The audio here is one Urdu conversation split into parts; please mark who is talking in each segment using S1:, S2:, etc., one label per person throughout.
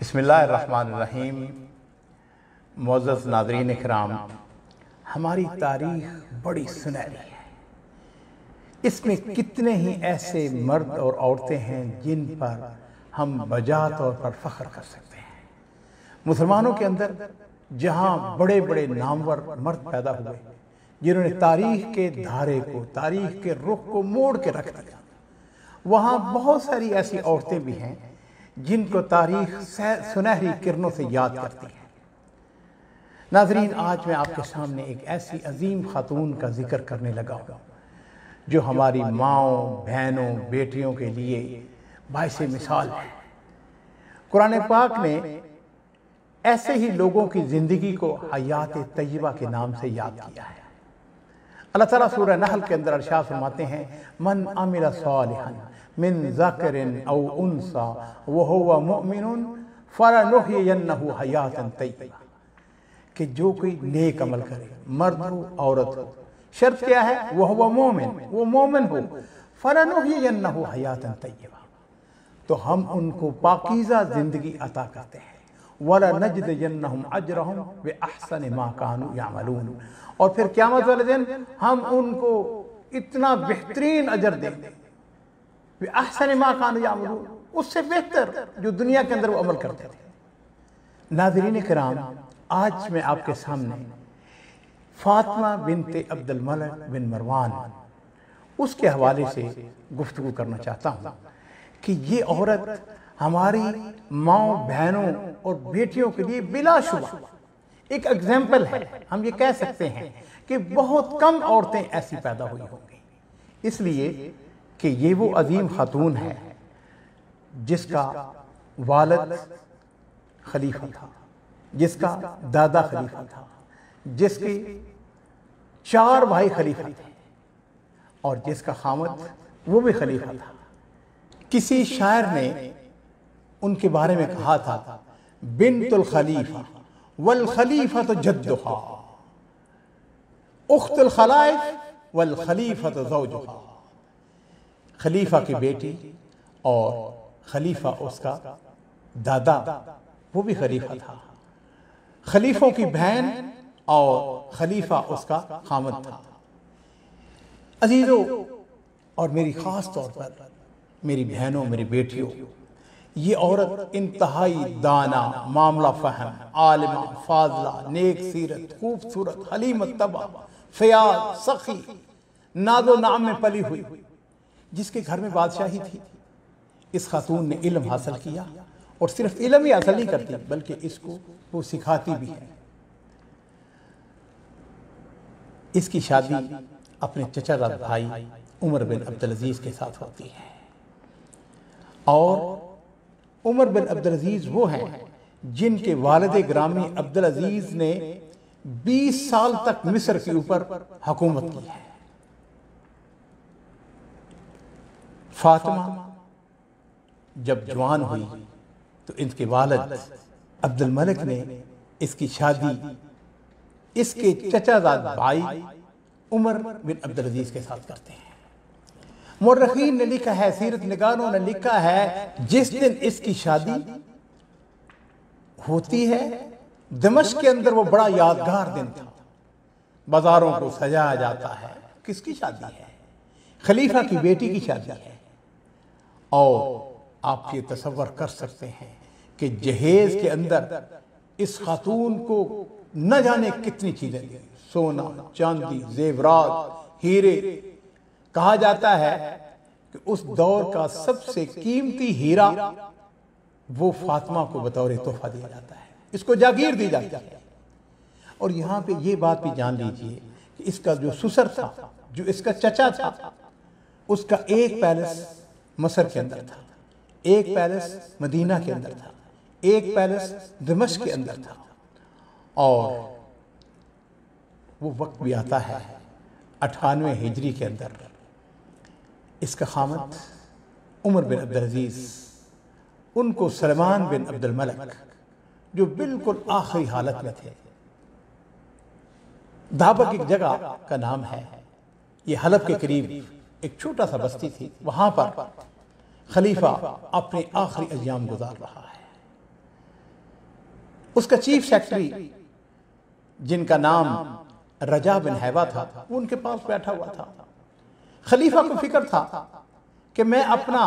S1: بسم اللہ الرحمن الرحیم۔ معزز ناظرین اکرام، ہماری تاریخ بڑی سنہری ہے۔ اس میں کتنے ہی ایسے مرد اور عورتیں ہیں جن پر ہم بجا طور پر فخر کر سکتے ہیں۔ مسلمانوں کے اندر جہاں بڑے بڑے نامور مرد پیدا ہوئے جنہوں نے تاریخ کے دھارے کو، تاریخ کے رخ کو موڑ کے رکھ دیا، وہاں بہت ساری ایسی عورتیں بھی ہیں جن کو تاریخ سنہری کرنوں سے یاد کرتی ہے۔ ناظرین، آج میں آپ کے سامنے ایک ایسی عظیم خاتون کا ذکر کرنے لگا ہوں جو ہماری ماؤں، بہنوں، بیٹیوں کے لیے باعث مثال ہے۔ قرآن پاک نے ایسے ہی لوگوں کی زندگی کو حیات طیبہ کے نام سے یاد کیا ہے۔ اللہ تعالیٰ سورہ نحل کے اندر ارشاد فرماتے ہیں، من عمل صالحا من ذکر او انثی وہو مؤمن فلنحیینہ حیاتا طیبہ، کہ جو کوئی نیک عمل کرے، مرد ہو عورت ہو، شرط کیا ہے؟ وہو مومن، وہ مومن ہو، فلنحیینہ حیاتا طیبہ، تو ہم ان کو پاکیزہ زندگی عطا کرتے ہیں۔ وَلَنَجْزِيَنَّهُمْ أَجْرَهُمْ بِأَحْسَنِ مَا كَانُوا يَعْمَلُونَ، اور پھر قیامت والے دن ہم ان کو اتنا بہترین اجر دیں گے، بِأَحْسَنِ مَا كَانُوا يَعْمَلُونَ، اس سے بہتر جو دنیا کے اندر وہ عمل کرتے تھے۔ ناظرین کرام، آج میں آپ کے سامنے فاطمہ بنت عبد الملک بن مروان اس کے حوالے سے گفتگو کرنا چاہتا ہوں کہ یہ عورت ہماری ماؤں، بہنوں اور بیٹیوں کے لیے بلا شبہ ایک ایگزامپل ہے۔ ہم یہ کہہ سکتے ہیں کہ بہت کم عورتیں ایسی پیدا ہوئی ہوں گی، اس لیے کہ یہ وہ عظیم خاتون ہے جس کا والد خلیفہ تھا، جس کا دادا خلیفہ تھا، جس کے 4 بھائی خلیفہ تھے، اور جس کا خامد وہ بھی خلیفہ تھا۔ کسی شاعر نے ان کے بارے میں کہا تھا، بنت الخلیفہ والخلیفۃ جدہا، اخت الخلائف والخلیفۃ زوجہا، خلیفہ کی بیٹی اور خلیفہ اس کا دادا، وہ بھی خلیفہ تھا، خلیفوں کی بہن اور خلیفہ اس کا خامد تھا۔ عزیزو، اور میری خاص طور پر میری بہنوں، میری بیٹیوں، یہ عورت انتہائی دانا، معاملہ فہم، عالمہ، فاضلہ، نیک سیرت، خوبصورت، حلیم الطبع، فیاض، سخی، ناز و نعم میں پلی ہوئی، جس کے گھر میں بادشاہی تھی۔ اس خاتون نے علم حاصل کیا، اور صرف علم ہی حاصل نہیں کرتی بلکہ اس کو وہ سکھاتی بھی ہے۔ اس کی شادی اپنے چچا زاد بھائی عمر بن عبدالعزیز کے ساتھ ہوتی ہے، اور عمر بن عبدالعزیز وہ ہیں جن کے والد گرامی عبدالعزیز نے 20 سال تک مصر کے اوپر حکومت کی ہے۔ فاطمہ جب جوان ہوئی تو ان کے والد عبد الملک نے اس کی شادی اس کے چچا زاد بھائی عمر بن عبدالعزیز کے ساتھ کرتے ہیں۔ مورخین نے لکھا ہے، سیرت نگاروں نے لکھا ہے، جس دن اس کی شادی ہوتی ہے دمشق کے اندر وہ بڑا یادگار دن تھا، بازاروں کو سجایا جاتا ہے۔ کس کی شادی ہے؟ خلیفہ کی بیٹی کی شادی ہے، اور آپ یہ تصور کر سکتے ہیں کہ جہیز کے اندر اس خاتون کو نہ جانے کتنی چیزیں دی، سونا، چاندی، زیورات، ہیرے۔ کہا جاتا ہے کہ اس دور کا سب سے قیمتی ہیرا وہ فاطمہ کو بطور تحفہ دیا جاتا ہے، اس کو جاگیر دی جاتی ہے۔ اور یہاں پہ یہ بات بھی جان لیجئے کہ اس کا جو سسر تھا، جو اس کا چچا تھا، اس کا ایک پیلس مصر کے اندر تھا، ایک پیلس مدینہ کے اندر تھا، ایک پیلس دمشق کے اندر تھا، اور وہ وقت بھی آتا ہے 98 ہجری کے اندر اس کا خامد عمر بن عبدالعزیز ان کو سلمان بن عبد الملک، جو بالکل آخری حالت میں تھے، دابق ایک جگہ کا نام ہے، یہ حلب کے قریب ایک چھوٹا سا بستی تھی، وہاں پر خلیفہ اپنے آخری ایام گزار رہا ہے۔ اس کا چیف سیکرٹری جن کا نام رجا بن حیوہ تھا وہ ان کے پاس بیٹھا ہوا تھا۔ خلیفہ کو فکر تھا کہ میں اپنا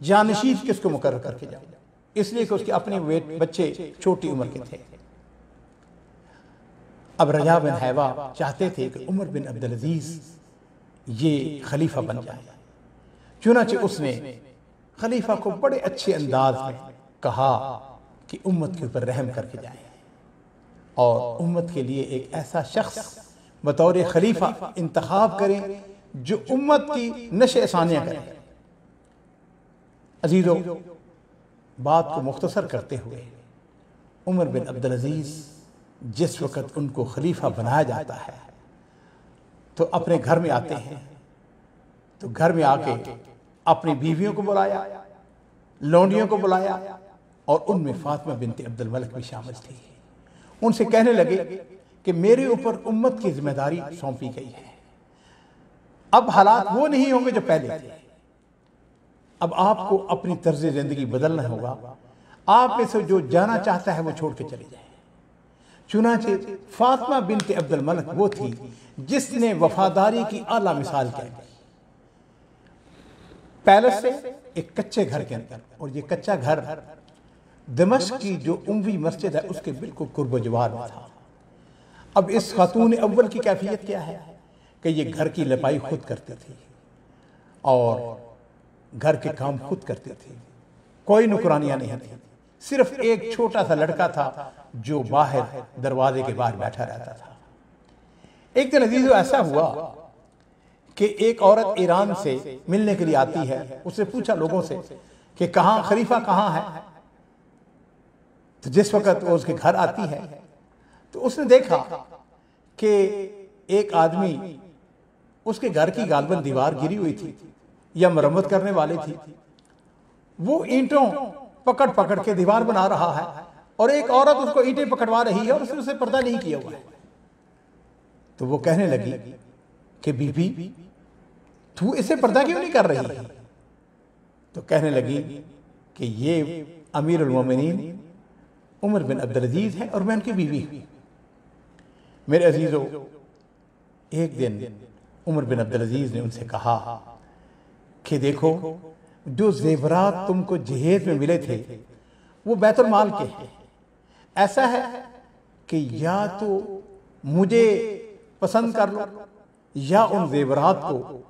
S1: جانشین کس کو مقرر کر کے جاؤں، اس لیے کہ اس کے اپنے بچے چھوٹی عمر کے تھے۔ اب رجا بن حیوہ چاہتے تھے کہ عمر بن عبدالعزیز یہ خلیفہ بن جائے، چنانچہ اس نے خلیفہ کو بڑے اچھے انداز میں کہا کہ امت کے اوپر رحم کر کے جائیں اور امت کے لیے ایک ایسا شخص بطور خلیفہ انتخاب کریں جو امت کی نشہ ثانیہ کرے۔ عزیزو، بات کو مختصر کرتے ہوئے عمر بن عبدالعزیز جس وقت ان کو خلیفہ بنایا جاتا ہے تو اپنے گھر میں آتے ہیں، تو گھر میں آ کے اپنی بیویوں کو بلایا، لونڈیوں کو بلایا، اور ان میں فاطمہ بنت عبد الملک بھی شامل تھی۔ ان سے کہنے لگے کہ میرے اوپر امت کی ذمہ داری سونپی گئی ہے، اب حالات وہ نہیں ہوں گے جو پہلے تھے، اب آپ کو اپنی طرز زندگی بدلنا ہوگا، آپ میں سے جو جانا چاہتا ہے وہ چھوڑ کے چلے جائیں۔ چنانچہ فاطمہ بنت عبد الملک وہ تھی جس نے وفاداری کی اعلیٰ مثال کی، پیلس سے ایک کچے گھر کے اندر، اور یہ کچا گھر دمشق کی جو اموی مسجد ہے اس کے بالکل قرب و جوار میں تھا۔ اب اس خاتون اول کی کیفیت کیا ہے کہ یہ گھر کی لپائی خود کرتی تھی اور گھر کے کام خود کرتی تھی، کوئی نوکرانیاں نہیں تھی، صرف ایک چھوٹا سا لڑکا تھا جو باہر دروازے کے باہر بیٹھا رہتا تھا۔ ایک دن عزیزو ایسا ہوا کہ ایک عورت ایران سے ملنے کے لیے آتی ہے، اس نے پوچھا لوگوں سے کہ کہاں خلیفہ کہاں ہے؟ تو جس وقت وہ اس کے گھر آتی ہے تو اس نے دیکھا کہ ایک آدمی، اس کے گھر کی غالباً دیوار گری ہوئی تھی یا مرمت کرنے والے تھی، وہ اینٹوں پکڑ پکڑ کے دیوار بنا رہا ہے اور ایک عورت اس کو اینٹیں پکڑوا رہی ہے اور اس نے اسے پردہ نہیں کیا ہوا ہے۔ تو وہ کہنے لگی کہ بی بی تو اسے پردہ کیوں نہیں کر رہی؟ تو کہنے لگی کہ یہ امیر المومنین عمر بن عبدالعزیز ہے اور میں ان کی بیوی ہوں۔ میرے عزیزو، ایک دن عمر بن عبدالعزیز نے ان سے کہا کہ دیکھو، جو زیورات تم کو جہیز میں ملے تھے وہ بیت المال کے ہیں، ایسا ہے کہ یا تو مجھے پسند کر لو یا ان زیورات کو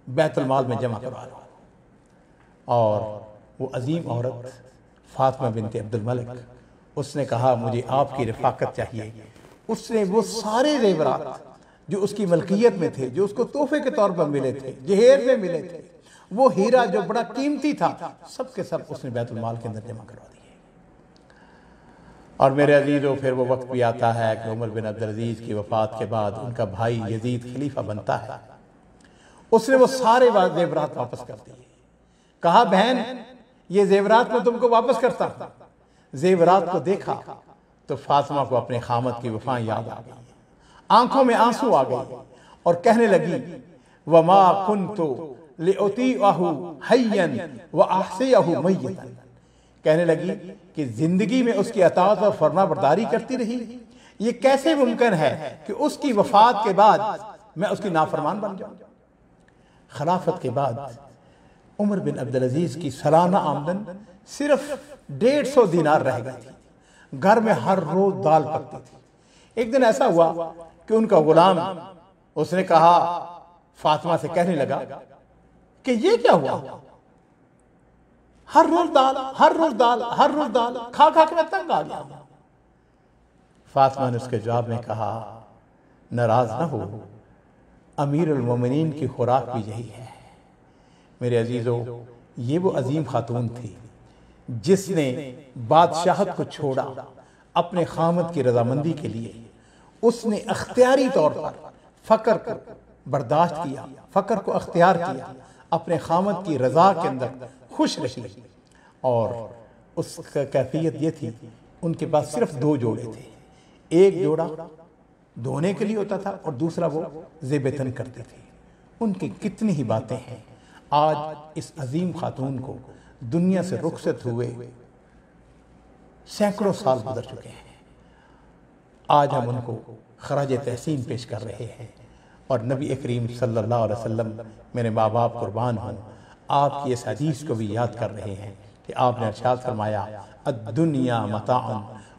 S1: بیت المال میں جمع کروا لو۔ اور وہ عظیم عورت فاطمہ بنت عبد الملک، اس نے کہا مجھے آپ کی رفاقت چاہیے۔ اس نے وہ سارے زیورات جو اس کی ملکیت میں تھے، جو اس کو تحفے کے طور پر ملے تھے، جہیز میں ملے تھے، وہ ہیرا جو بڑا قیمتی تھا، سب کے سب اس نے بیت المال کے اندر جمع کروا دیے۔ اور میرے عزیزو، پھر وہ وقت بھی آتا ہے کہ عمر بن عبدالعزیز کی وفات کے بعد ان کا بھائی یزید خلیفہ بنتا ہے۔ اس نے وہ سارے زیورات واپس کر دیے، کہا بہن یہ زیورات میں تم کو واپس کرتا ہوں۔ زیورات کو دیکھا تو فاطمہ کو اپنے خامد کی وفائیں یاد آ گئی، آنکھوں میں آنسو آ گئی اور کہنے لگی وَمَا كُنْتُ لِأُطِيعَهُ حَيًّا وَأَحْسِيَهُ مَيِّتًا، کہنے لگی کہ زندگی میں اس کی اطاعت اور فرما برداری کرتی رہی، یہ کیسے ممکن ہے کہ اس کی وفات کے بعد میں اس کی نافرمان بن جاؤں۔ خلافت کے بعد عمر بن عبدالعزیز کی سالانہ آمدن صرف 150 دینار رہ گئی تھی، گھر میں ہر روز دال پکتی تھی۔ ایک دن ایسا ہوا کہ ان کا غلام، اس نے کہا فاطمہ سے کہنے لگا کہ یہ کیا ہوا، ہر روز دال ہر روز دال ہر روز دال، کھا کھا کے میں تنگ آ گیا۔ فاطمہ نے اس کے جواب میں کہا ناراض نہ ہو، امیر المومنین کی خوراک بھی یہی ہے۔ میرے عزیزو، یہ وہ عظیم خاتون تھی جس نے بادشاہت کو چھوڑا اپنے خامد کی رضامندی کے لیے۔ اس نے اختیاری طور پر فقر کو برداشت کیا، فقر کو اختیار کیا، اپنے خامد کی رضا کے اندر خوش رہی۔ اور اس کا کیفیت یہ تھی، ان کے پاس صرف 2 جوڑے تھے، ایک جوڑا دھونے کے لیے ہوتا تھا اور دوسرا وہ زیب تن کرتے تھے۔ ان کی کتنی ہی باتیں ہیں۔ آج اس عظیم خاتون کو دنیا سے رخصت ہوئے سینکڑوں سال گزر چکے ہیں، آج ہم ان کو خراج تحسین پیش کر رہے ہیں، اور نبی کریم صلی اللہ علیہ وسلم، میرے ماں باپ قربان ہوں، آپ کی اس حدیث کو بھی یاد کر رہے ہیں کہ آپ نے ارشاد فرمایا الدنیا متاع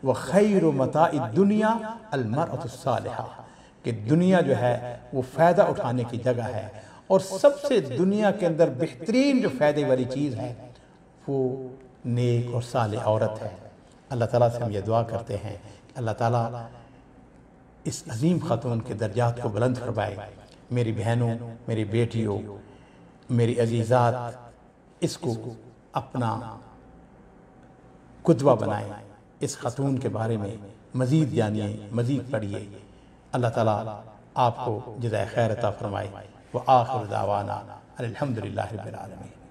S1: وخیر متاع الدنیا المرأة الصالحہ، کہ دنیا جو ہے وہ فائدہ اٹھانے کی جگہ ہے، اور سب سے دنیا کے اندر بہترین جو فائدے والی چیز ہے وہ نیک اور صالح عورت ہے۔ اللہ تعالیٰ سے ہم یہ دعا کرتے ہیں کہ اللہ تعالیٰ اس عظیم خاتون کے درجات کو بلند فرمائے۔ میری بہنوں، میری بیٹیوں، میری عزیزات، اس کو اپنا قدوہ بنائیں، اس خاتون کے بارے میں مزید جانیے، مزید پڑھیے۔ اللہ تعالیٰ آپ کو جزائے خیر عطا فرمائے۔ وآخر دعوانا الحمدللہ رب العالمین۔